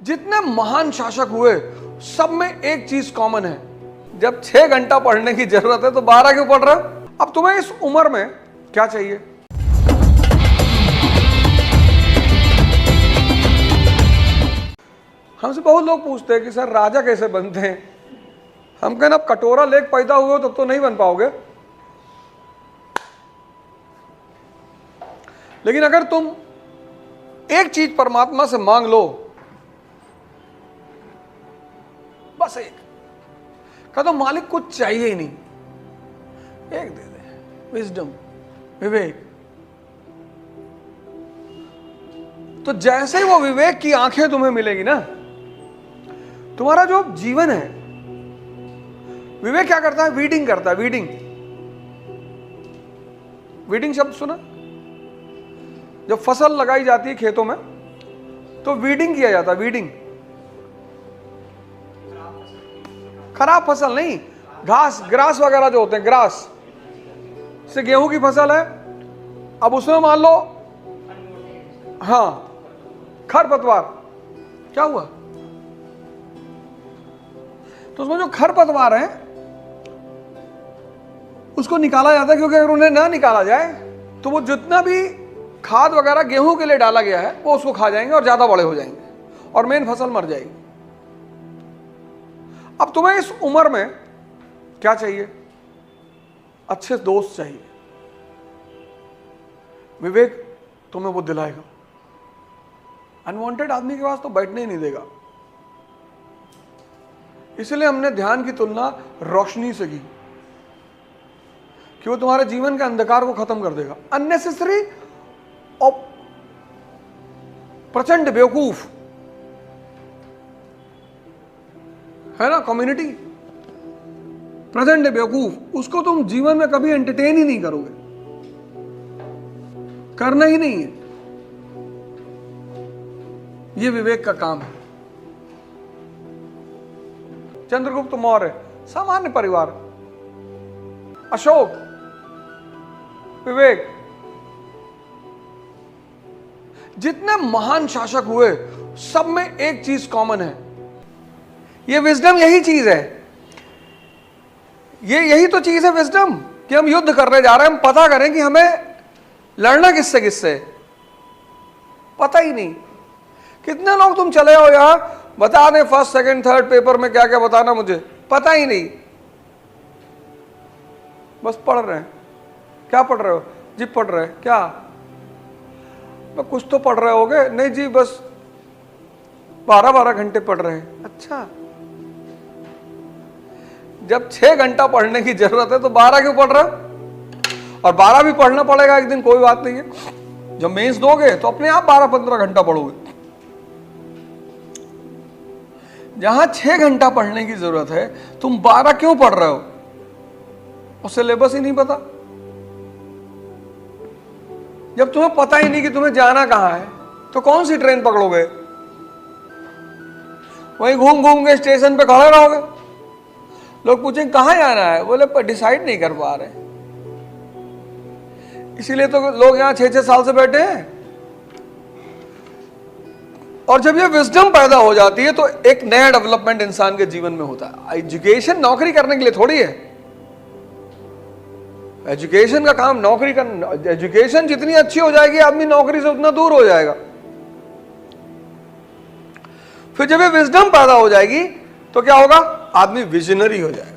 जितने महान शासक हुए सब में एक चीज कॉमन है, जब 6 घंटा पढ़ने की जरूरत है तो 12 क्यों पढ़ रहे हो? अब तुम्हें इस उम्र में क्या चाहिए? हमसे बहुत लोग पूछते हैं कि सर राजा कैसे बनते हैं। हम कहना अब कटोरा लेक पैदा हुए हो तब तो नहीं बन पाओगे, लेकिन अगर तुम एक चीज परमात्मा से मांग लो, बस एक, कह दो मालिक कुछ चाहिए ही नहीं, एक दे दे, विजडम, विवेक। तो जैसे ही वो विवेक की आंखें तुम्हें मिलेगी ना, तुम्हारा जो जीवन है, विवेक क्या करता है? वीडिंग करता है। वीडिंग, वीडिंग शब्द सुना? जब फसल लगाई जाती है खेतों में तो वीडिंग किया जाता है। वीडिंग, खराब फसल नहीं, घास ग्रास वगैरह जो होते हैं, ग्रास से गेहूं की फसल है, अब उसमें मान लो हाँ खरपतवार, क्या हुआ? तो उसमें जो खरपतवार है उसको निकाला जाता है, क्योंकि अगर उन्हें ना निकाला जाए तो वो जितना भी खाद वगैरह गेहूं के लिए डाला गया है वो उसको खा जाएंगे और ज्यादा बड़े हो जाएंगे और मेन फसल मर जाएगी। अब तुम्हें इस उम्र में क्या चाहिए? अच्छे दोस्त चाहिए। विवेक तुम्हें वो दिलाएगा। अनवांटेड आदमी के पास तो बैठने ही नहीं देगा। इसलिए हमने ध्यान की तुलना रोशनी से की कि वो तुम्हारे जीवन के अंधकार को खत्म कर देगा। अननेसेसरी और प्रचंड बेवकूफ है ना कम्युनिटी, प्रचंड बेवकूफ, उसको तुम जीवन में कभी एंटरटेन ही नहीं करोगे, करना ही नहीं है। ये विवेक का काम है। चंद्रगुप्त मौर्य सामान्य परिवार, अशोक, विवेक, जितने महान शासक हुए सब में एक चीज कॉमन है। ये विजडम, यही चीज है, यही तो चीज है विजडम, कि हम युद्ध करने जा रहे हैं, हम पता करें कि हमें लड़ना किससे किससे, पता ही नहीं। कितने लोग तुम चले हो यहां, बता दें फर्स्ट सेकंड थर्ड पेपर में क्या क्या बताना, मुझे पता ही नहीं, बस पढ़ रहे हैं। क्या पढ़ रहे हो जी? पढ़ रहे हैं क्या? कुछ तो पढ़ रहे होगे। नहीं जी, बस 12-12 घंटे पढ़ रहे हैं। अच्छा, जब 6 घंटा पढ़ने की जरूरत है तो 12 क्यों पढ़ रहे हो? और 12 भी पढ़ना पड़ेगा एक दिन, कोई बात नहीं है। जब मेंस दोगे तो अपने आप 12-15 घंटा पढ़ोगे। जहां 6 घंटा पढ़ने की जरूरत है तुम 12 क्यों पढ़ रहे हो? और सिलेबस ही नहीं पता। जब तुम्हें पता ही नहीं कि तुम्हें जाना कहां है तो कौन सी ट्रेन पकड़ोगे? वहीं घूम घूम के स्टेशन पे खड़े रहोगे। लोग पूछेंगे कहां जाना है, बोले पर डिसाइड नहीं कर पा रहे। इसीलिए तो लोग यहां 6-6 साल से बैठे हैं। और जब ये विजडम पैदा हो जाती है तो एक नया डेवलपमेंट इंसान के जीवन में होता है। एजुकेशन नौकरी करने के लिए थोड़ी है। एजुकेशन का काम नौकरी करना, एजुकेशन जितनी अच्छी हो जाएगी आदमी नौकरी से उतना दूर हो जाएगा। फिर जब ये विजडम पैदा हो जाएगी तो क्या होगा? आदमी विजनरी हो जाएगा।